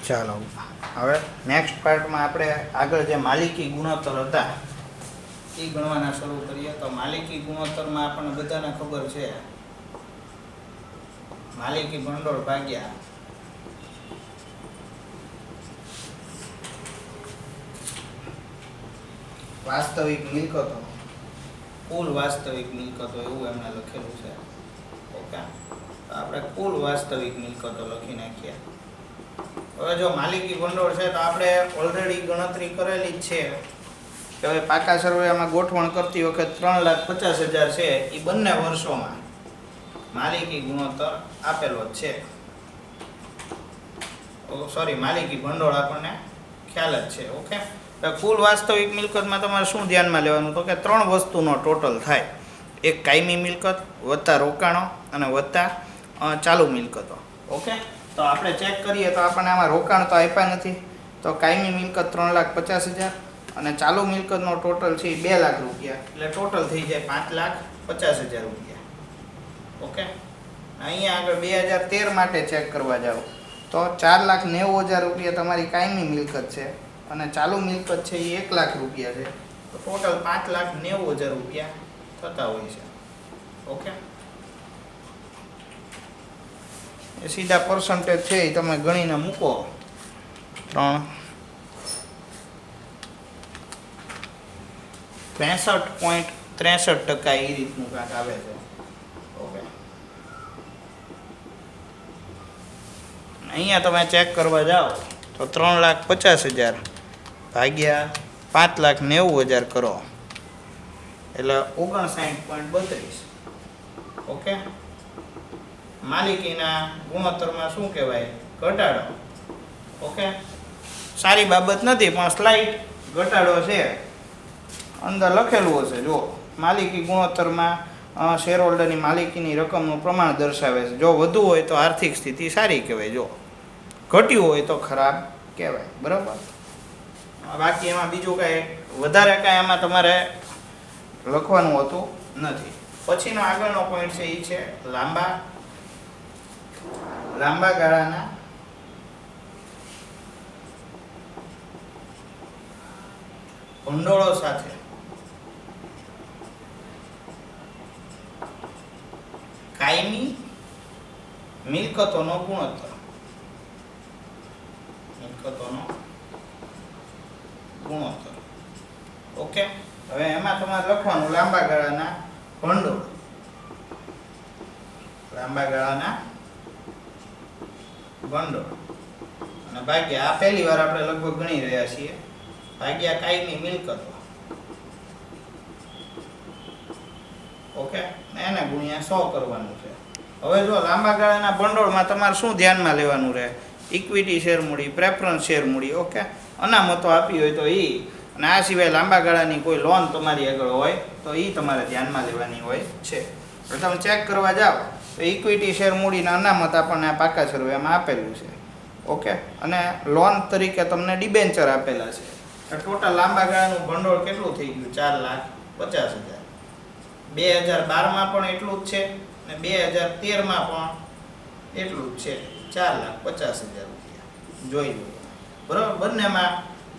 ચાલો હવે નેક્સ્ટ પાર્ટમાં આપણે આગળ જે માલિકી ગુણોત્તર હતા એ ગણવાના શરૂ કરીએ. તો માલિકી ગુણોત્તરમાં આપણને બધાને ખબર છે માલિકી ભંડોળ ભાગ્યા વાસ્તવિક મિલકતો, કુલ વાસ્તવિક મિલકતો એવું એમને લખેલું છે. ઓકે, તો આપણે કુલ વાસ્તવિક મિલકતો લખી નાખીએ. હવે જો માલિકી ભંડોળ છે તો આપણે ઓલરેડી ગણતરી કરેલી જ છે કે હવે પાકા સરવૈયામાં ગોઠવણ કરતી વખત 3,50,000 છે એ બંને વર્ષોમાં માલિકી ગુણોત્તર આપેલો જ છે. સોરી, માલિકી ભંડોળ આપણને ખ્યાલ જ છે. ઓકે, તો કુલ વાસ્તવિક મિલકતમાં તમારે શું ધ્યાનમાં લેવાનું? તો કે 3 વસ્તુનો ટોટલ થાય. એક કાયમી મિલકત વત્તા રોકાણો અને વત્તા ચાલુ મિલકતો. ઓકે, તો આપણે ચેક કરીએ તો આપણને આમાં રોકાણ તો આપ્યા નથી. તો કાયમી મિલકત 3,50,000 અને ચાલુ મિલકતનો ટોટલ છે 2 લાખ રૂપિયા, એટલે ટોટલ થઈ જાય 5,50,000 રૂપિયા. ઓકે, અહીંયા આગળ 2013 માટે ચેક કરવા જાઓ તો 4,90,000 રૂપિયા તમારી કાયમી મિલકત છે અને ચાલુ મિલકત છે એ 1 લાખ રૂપિયા છે. તો ટોટલ 5,90,000 રૂપિયા થતા હોય છે. ઓકે, એ સીધા પર્સન્ટેજ છે એ તમે ગણીને મૂકો. 63.63% એ રીતનું કાંક આવે છે. ઓકે, અહીંયા તમે ચેક કરવા જાઓ તો 3,50,000 ભાગ્યા 5,90,000 કરો એટલે 59.32. ઓકે, માલિકીના ગુણોત્તરમાં શું કહેવાય? ઘટાડો. ઓકે, સારી બાબત નથી પણ સ્લાઇટ ઘટાડો છે. અંદર લખેલું હશે જો માલિકી ગુણોત્તરમાં શેર હોલ્ડરની માલિકીની રકમનું પ્રમાણ દર્શાવે છે. જો વધુ હોય તો આર્થિક સ્થિતિ સારી કહેવાય, જો ઘટ્યું હોય તો ખરાબ કહેવાય. બરાબર, બાકી એમાં બીજું કાંઈ વધારે કાંઈ એમાં તમારે લખવાનું હોતું નથી. પછીનો આગળનો પોઈન્ટ છે એ છે લાંબા ગાળાના ભંડોળો સાથે કાયમી મિલકતોનો ગુણોત્તર. ઓકે, હવે એમાં તમારે લખવાનું લાંબા ગાળાના ભંડોળ અને ભાગ્યા આ પહેલી વાર આપણે લગભગ ગણી રહ્યા છીએ ભાગ્યા કાયમી મિલકતો. ઓકે, એને ગુણ્યા 100 કરવાનું છે. હવે જો લાંબા ગાળાના ભંડોળમાં તમારે શું ધ્યાનમાં લેવાનું રહે? ઇક્વિટી શેર મૂડી, પ્રેફરન્સ શેર મૂડી. ઓકે, અનામતો આપી હોય તો એ, અને આ સિવાય લાંબા ગાળાની કોઈ લોન તમારી આગળ હોય તો એ તમારે ધ્યાનમાં લેવાની હોય છે. તો તમે ચેક કરવા જાઓ તો ઇક્વિટી શેર મૂડીના અનામત આપણને આ પાકા સરવૈયામાં આપેલું છે. ઓકે, અને લોન તરીકે તમને ડિબેન્ચર આપેલા છે. ટોટલ લાંબા ગાળાનું ભંડોળ કેટલું થઈ ગયું? 4,50,000. 2012માં પણ એટલું જ છે અને 2013માં પણ એટલું જ છે, 4,50,000 રૂપિયા. જોઈ લો બરાબર બંનેમાં.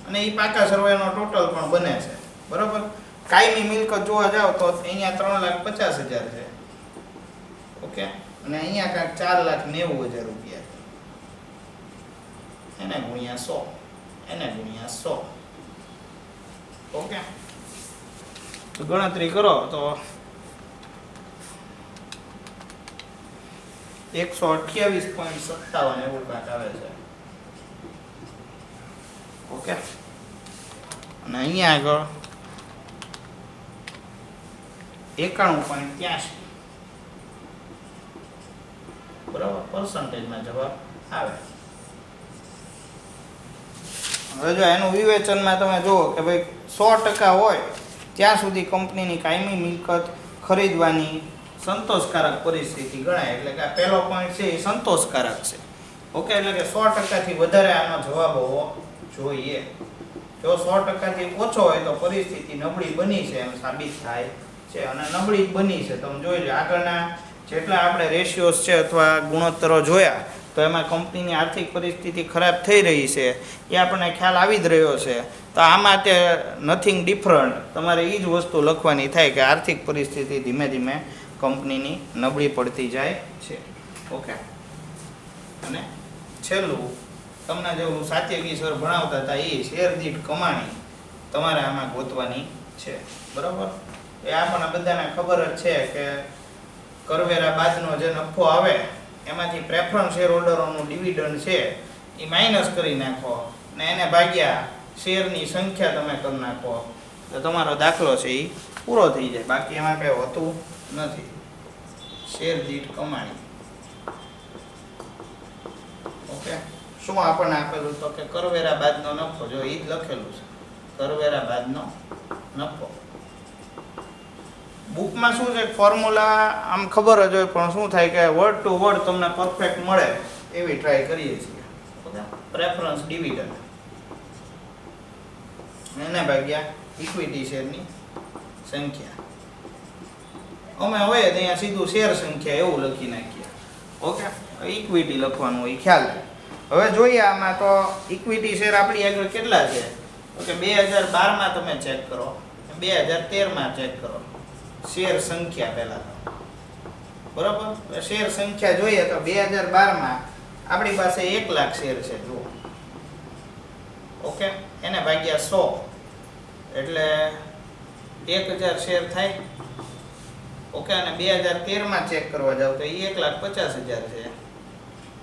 અને એ પાકા સરવૈયાનો ટોટલ પણ બને છે. બરાબર, કાયમી મિલકત જોવા જાઓ તો અહીંયા 3,50,000 છે. ઓકે, અને અહીંયા કાંઈક 4,90,000 રૂપિયા છે. એને ગુણ્યા 100. ઓકે, તો ગણતરી કરો તો 128.57 એવું કાંઈક આવે છે. ઓકે, અને અહીંયા આગળ 91.83 બરાબર પર્સન્ટેજમાં જવાબ આવે. હવે જો એનું વિવેચનમાં તમે જુઓ કે ભાઈ 100% હોય ત્યાં સુધી કંપનીની કાયમી મિલકત ખરીદવાની સંતોષકારક પરિસ્થિતિ ગણાય. એટલે કે આ પહેલો પોઈન્ટ છે એ સંતોષકારક છે. ઓકે, એટલે કે 100%થી વધારે આનો જવાબ હોવો જોઈએ. જો 100%થી ઓછો હોય તો પરિસ્થિતિ નબળી બની છે એમ સાબિત થાય છે, અને નબળી બની છે. તમે જોઈ લો આગળના જેટલા આપણે રેશિયોઝ છે અથવા ગુણોત્તરો જોયા તો એમાં કંપનીની આર્થિક પરિસ્થિતિ ખરાબ થઈ રહી છે એ આપણને ખ્યાલ આવી જ રહ્યો છે. તો આમાં તે નથિંગ ડિફરન્ટ તમારે એ જ વસ્તુ લખવાની થાય કે આર્થિક પરિસ્થિતિ ધીમે ધીમે કંપનીની નબળી પડતી જાય છે. ઓકે. અને છેલ્લું તમને જેવું સાત્યકી સર ભણાવતા હતા એ શેર દીઠ કમાણી તમારે આમાં ગોતવાની છે. બરાબર. એ આપણને બધાને ખબર જ છે કે કરવેરા બાદનો જે નફો આવે એમાંથી પ્રેફરન્સ શેર હોલ્ડરોનું ડિવિડન્ડ છે એ માઇનસ કરી નાખો ને એને ભાગ્યા શેરની સંખ્યા તમે કરી નાખો તો તમારો દાખલો છે એ પૂરો થઈ જાય. બાકી એમાં કંઈ હોતું નથી. શેર દીઠ કમાણી. ઓકે. શું આપણને આપેલું તો કે કરવેરા બાદનો નફો, જો એ જ લખેલું છે કરવેરા બાદનો નફો. બુકમાં શું છે ફોર્મ્યુલા આમ ખબર જ હોય પણ શું થાય કે વર્ડ ટુ વર્ડ તમને પરફેક્ટ મળે એવી ટ્રાય કરીએ છીએ. ઓકે. પ્રેફરન્સ ડિવિડન્ડ એને ભાગ્યા ઇક્વિટી શેરની સંખ્યા. અમે હોય ત્યાં સીધું શેર સંખ્યા એવું લખી નાખીએ. ઓકે. ઇક્વિટી લખવાનું હોય ખ્યાલ. હવે જોઈએ આમાં તો ઇક્વિટી શેર આપણી આગળ કેટલા છે તો કે 2012માં તમે ચેક કરો, 2013માં ચેક કરો. શેર સંખ્યા પહેલા તો બરાબર. શેર સંખ્યા જોઈએ તો 2012માં આપણી પાસે 1 લાખ શેર છે જુઓ. ઓકે. એને ભાગ્યા 100 એટલે 1000 શેર થાય. ઓકે. અને 2013માં ચેક કરવા જાવ તો એ 1,50,000 છે.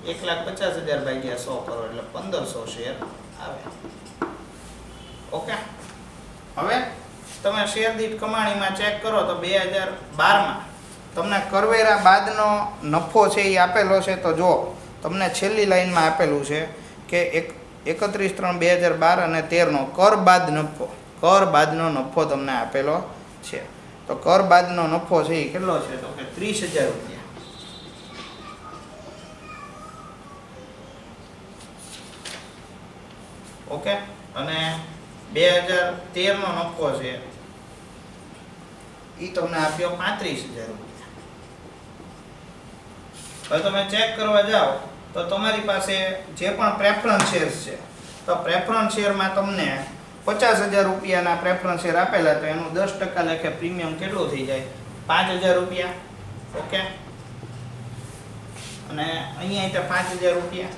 1,50,000 ભાગ્યા 100 કરો એટલે 1500 શેર આવે. ઓકે. હવે તમે શેર દીઠ કમાણીમાં ચેક કરો તો 2012માં તમને કરવેરા બાદનો નફો છે એ આપેલો છે. તો જો તમને છેલ્લી લાઈનમાં આપેલું છે કે 31/3/2012 અને 13નો કર બાદ નફો, કર બાદનો નફો તમને આપેલો છે. તો કર બાદનો નફો છે એ કેટલો છે તો કે 30,000 રૂપિયા. ઓકે. અને 2013નો નફો છે એ તમને આપ્યો 35,000 રૂપિયા. હવે તમે ચેક કરવા જાઓ તો તમારી પાસે જે પણ પ્રેફરન્સ શેર્સ છે તો પ્રેફરન્સ શેરમાં તમને 50,000 રૂપિયાના પ્રેફરન્સ શેર આપેલા તો એનું 10% લેખે પ્રીમિયમ કેટલું થઈ જાય 5,000 રૂપિયા. ઓકે. અને અહીંયા તે 5,000 રૂપિયા.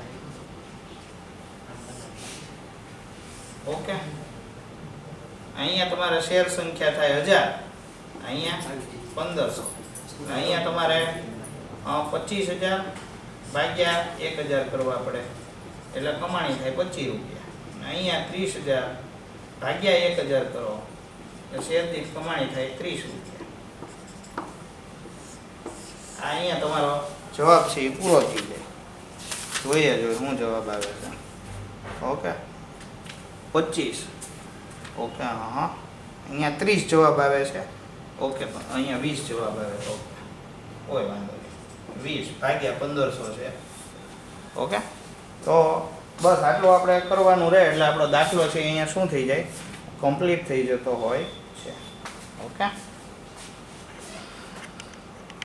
ઓકે. અહીંયા તમારે શેર સંખ્યા થાય 1000, અહીંયા 1500, અહીંયા તમારે 25,000 ભાગ્યા 1,000 કરવા પડે એટલે કમાણી થાય 25 રૂપિયા. અહીંયા 30,000 ભાગ્યા 1,000 કરો તો શેર દીઠ કમાણી થાય 30 રૂપિયા. અહીંયા તમારો જવાબ છે એ પૂરો થઈ જાય. જોઈએ શું જવાબ આવે છે. ઓકે. 25. ઓકે. હા. અહીંયા 30 જવાબ આવે છે. ઓકે. અહીંયા 20 જવાબ આવે છે. ઓકે. કોઈ વાંધો નહીં. 20 ભાગ્યા 1500 છે. ઓકે. તો બસ આટલું આપણે કરવાનું રહે એટલે આપણો દાખલો છે અહીંયા શું થઈ જાય કમ્પ્લીટ થઈ જતો હોય છે. ઓકે.